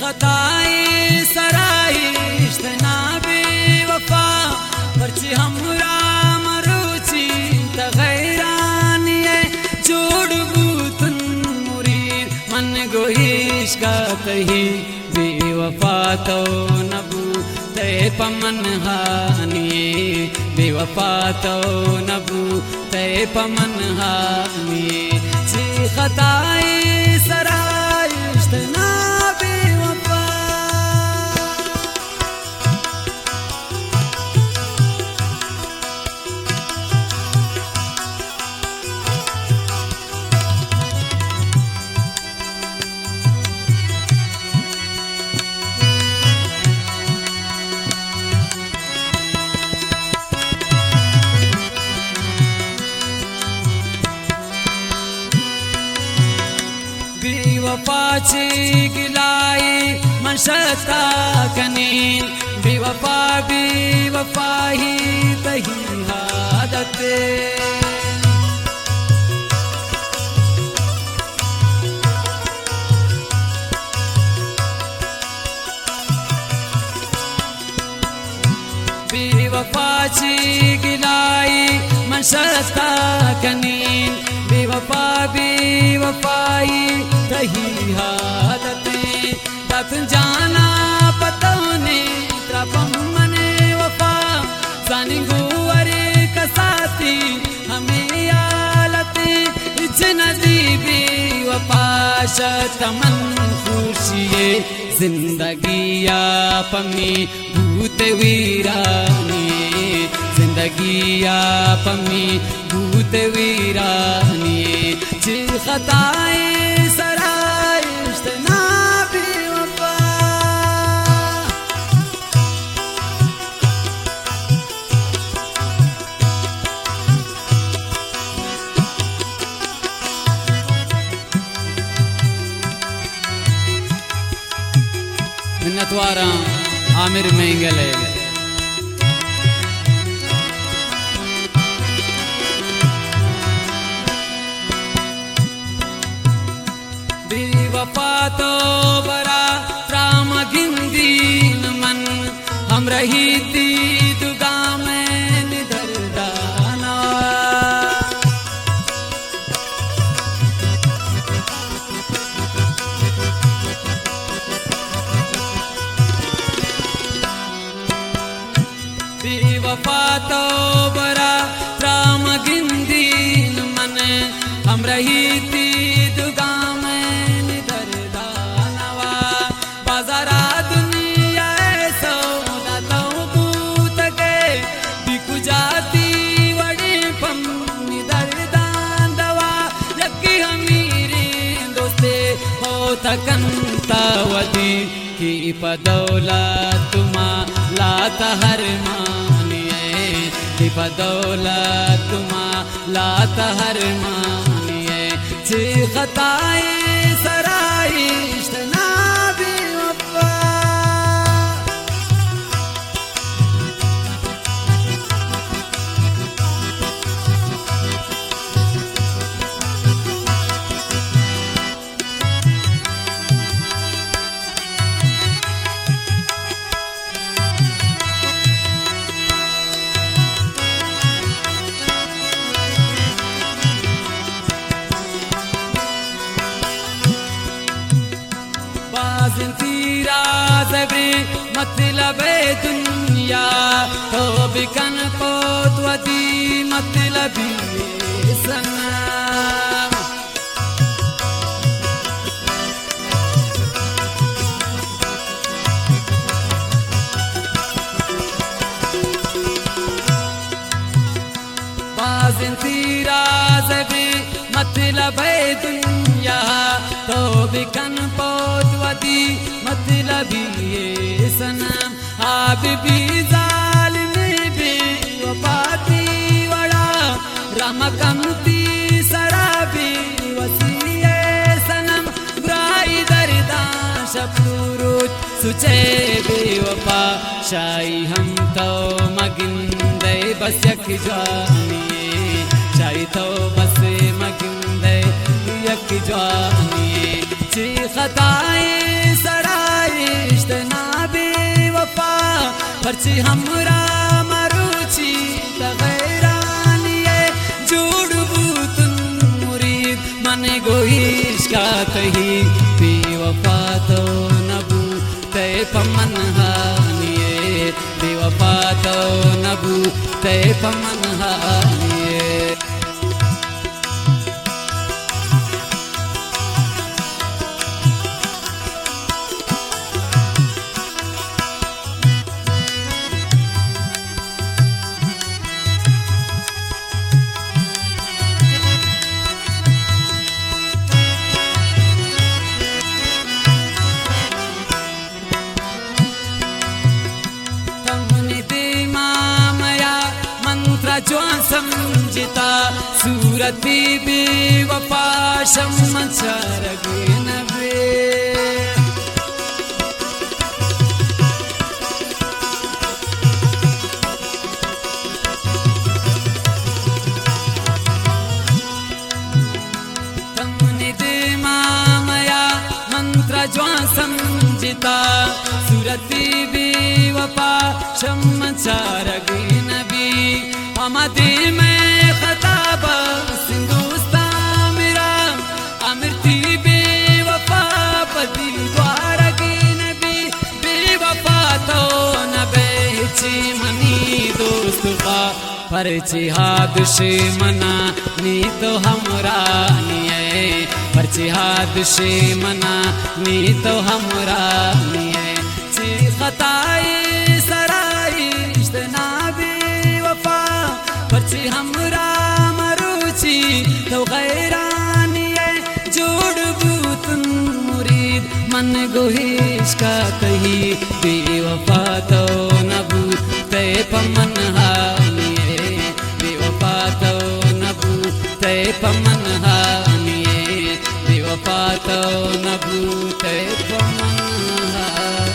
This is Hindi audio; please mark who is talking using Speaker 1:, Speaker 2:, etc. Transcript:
Speaker 1: खताई सराइश्त ना बेवफा पर्ची हमरा मरुची तगैरानिये जोड़ बूतन मुरीद मन गोहिश का कही बेवफा तो नबू ते पमन हानिये बेवफा तो नबू ते पमन हानिये जी खताई सराइश्त ना बेवफाची गिलाई मनशता कनीन बेवफा बेवफा ही तही आदते बेवफाची गिलाई मनशता कनीन बेवफा बेवफाई तही हादते तक जाना पतौने त्रपम मने वफा सानिगुवरे कसाती हमें आलते इजनदीबी वफा शतमन खुशिये जिंदगी आपमी भूत वीरानी जिंदगी आपमी भूत वीरानी जी खताई सराइश्त ना बेवफा मिन्नतवारा आमिर मेंगले बेवफा तो बरा राम गिंदीन मन हम रही थी दुगा में निधर दाना बेवफा तो बरा राम गिंदीन मन हम रही थी दुगा तकंतावती की पदौला तुमा लात हर मानिए की पदौला तुमा लात हर मानिए जी खताई सराइश्त ना बेवफा मतलब दुनिया तो बिकन पोतवती मतलब सनम बाजिन तीरा जबी मतलब दुनिया तो बिकन पोतवती मतलब सनम आप भी जालिम भी वफाती वड़ा रमकमती सराबी वसीए सनम बुराई दर्दा शपुरुत सुचे बेवफा शाही हम तो मगिंदे बस यक जानिए शाही तो बस मगिंदे यक जानिए जी खताए सराय पर्ची हमरा मरुची तगैरानिए जुड़बूतन मुरीद मन गोईश का कही बेवफा तो नबू तय पमन हानिए बेवफा तो नबू तय पमन हानिए ज्वान समझता सूरत बीबी वफा शमचार नबे तमने दे मामया मंत्र ज्वान समझता सूरत बीबी वफा शमचार नबी दिल में खताब सिंदूस्तान मेरा अमृति बेवफा पति द्वारा की नबी बेवफा तो नबेची मनी दोस्त का परची हादुशे मना नी तो हमरा निये परची हादुशे मना नी तो हमरा निये ची खताई सराई इश्तनाबी पर्ची हमरा मरुची तो गैरानिए जुड़बूतन मुरीद मन गोहिश का कही बेवफा तो नबू तय पमन हानिए बेवफा तो नबू तय पमन हानिए बेवफा तो नबू तय पमन हानिए।